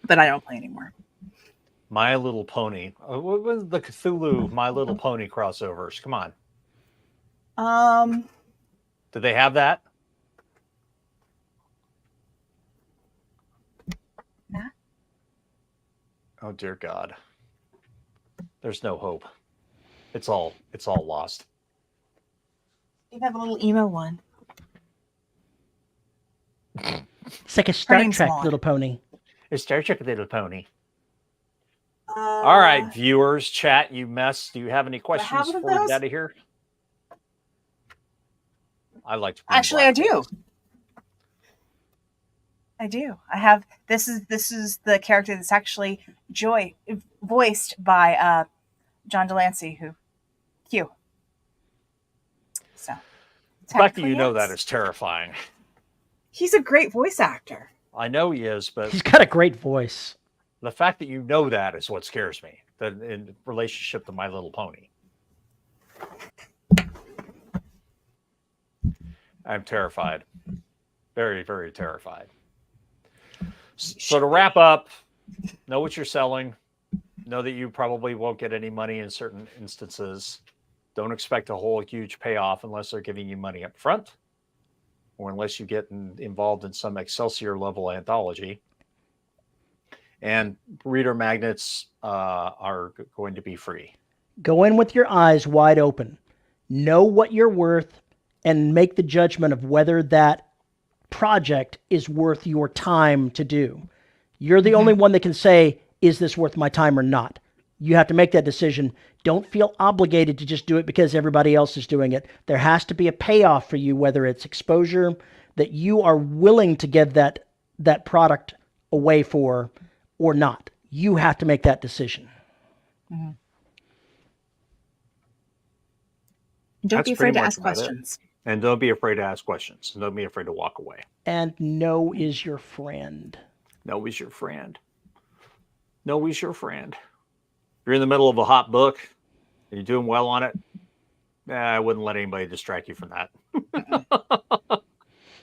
But I don't play anymore. My Little Pony. What was the Cthulhu My Little Pony crossovers? Come on. Did they have that? Oh dear God. There's no hope. It's all lost. You have a little emo one. It's like a Star Trek Little Pony. It's Star Trek Little Pony. All right, viewers, chat, you mess. Do you have any questions before we get out of here? I like to. Actually, I do. I do. I have. This is the character that's actually voiced by John Delancey, Q. So, the fact that you know that is terrifying. He's a great voice actor. I know he is, but he's got a great voice. The fact that you know that is what scares me. That in relationship to My Little Pony. I'm terrified. Very, very terrified. So to wrap up, know what you're selling. Know that you probably won't get any money in certain instances. Don't expect a whole huge payoff unless they're giving you money up front or unless you get involved in some Excelsior level anthology. And reader magnets are going to be free. Go in with your eyes wide open. Know what you're worth and make the judgment of whether that project is worth your time to do. You're the only one that can say, is this worth my time or not? You have to make that decision. Don't feel obligated to just do it because everybody else is doing it. There has to be a payoff for you, whether it's exposure that you are willing to give that product away for or not. You have to make that decision. Mm-hmm. Don't be afraid to ask questions. And don't be afraid to ask questions. And don't be afraid to walk away. And no is your friend. No is your friend. No is your friend. If you're in the middle of a hot book and you're doing well on it, I wouldn't let anybody distract you from that.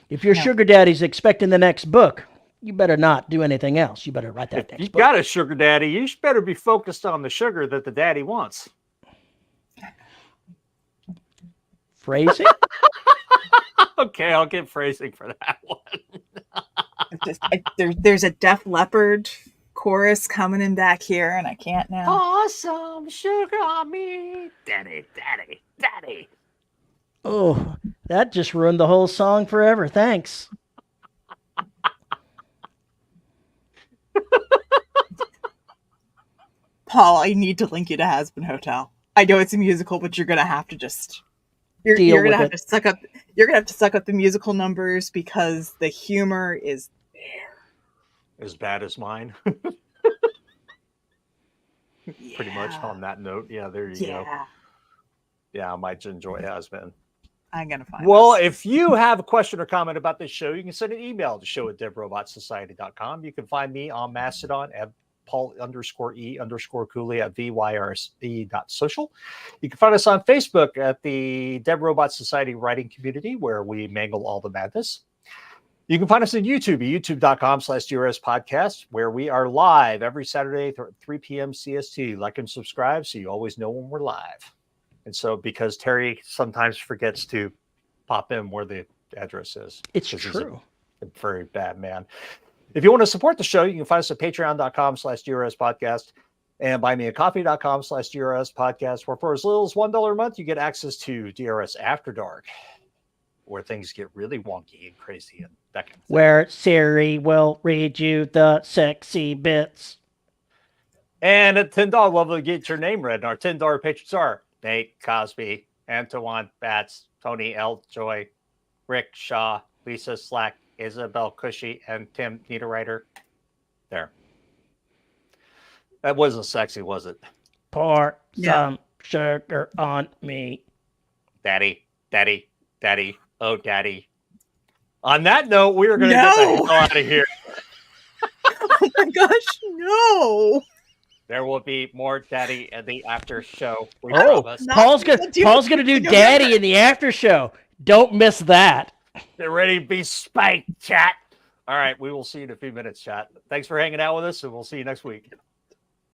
If your sugar daddy's expecting the next book, you better not do anything else. You better write that next book. You got a sugar daddy. You better be focused on the sugar that the daddy wants. Phrasing? Okay, I'll get phrasing for that one. There's a Def Leppard chorus coming in back here, and I can't now. Awesome sugar on me, daddy, daddy, daddy. Oh, that just ruined the whole song forever. Thanks. Paul, I need to link you to Hazbin Hotel. I know it's a musical, but you're gonna have to just you're gonna have to suck up. You're gonna have to suck up the musical numbers because the humor is there. As bad as mine. Pretty much on that note. Yeah, there you go. Yeah, I might enjoy Hazbin. I'm gonna find. Well, if you have a question or comment about this show, you can send an email to show@devrobotsociety.com. You can find me on Mastodon at Paul_E_Cooley at VYRSB.social. You can find us on Facebook at the Dev Robot Society writing community, where we mangle all the madness. You can find us on YouTube at youtube.com/DRS podcast, where we are live every Saturday, 3 p.m. CST. Like and subscribe so you always know when we're live. And so, because Terry sometimes forgets to pop in where the address is. It's true. He's a very bad man. If you want to support the show, you can find us at patreon.com/DRS podcast and buymeacoffee.com/DRS podcast, where for as little as $1 a month, you get access to DRS After Dark, where things get really wonky and crazy and that kind of thing. Where Siri will read you the sexy bits. And at $10 level, you get your name read. And our $10 patrons are Nate Cosby, Antoine Batts, Tony L. Joy, Rick Shaw, Lisa Slack, Isabel Cushy, and Tim Niederreiter. There. That wasn't sexy, was it? Pour some sugar on me. Daddy, daddy, daddy, oh daddy. On that note, we are going to get the hell out of here. Oh my gosh, no. There will be more daddy in the after show. Paul's gonna do daddy in the after show. Don't miss that. Get ready to be spanked, chat. All right, we will see you in a few minutes, chat. Thanks for hanging out with us, and we'll see you next week.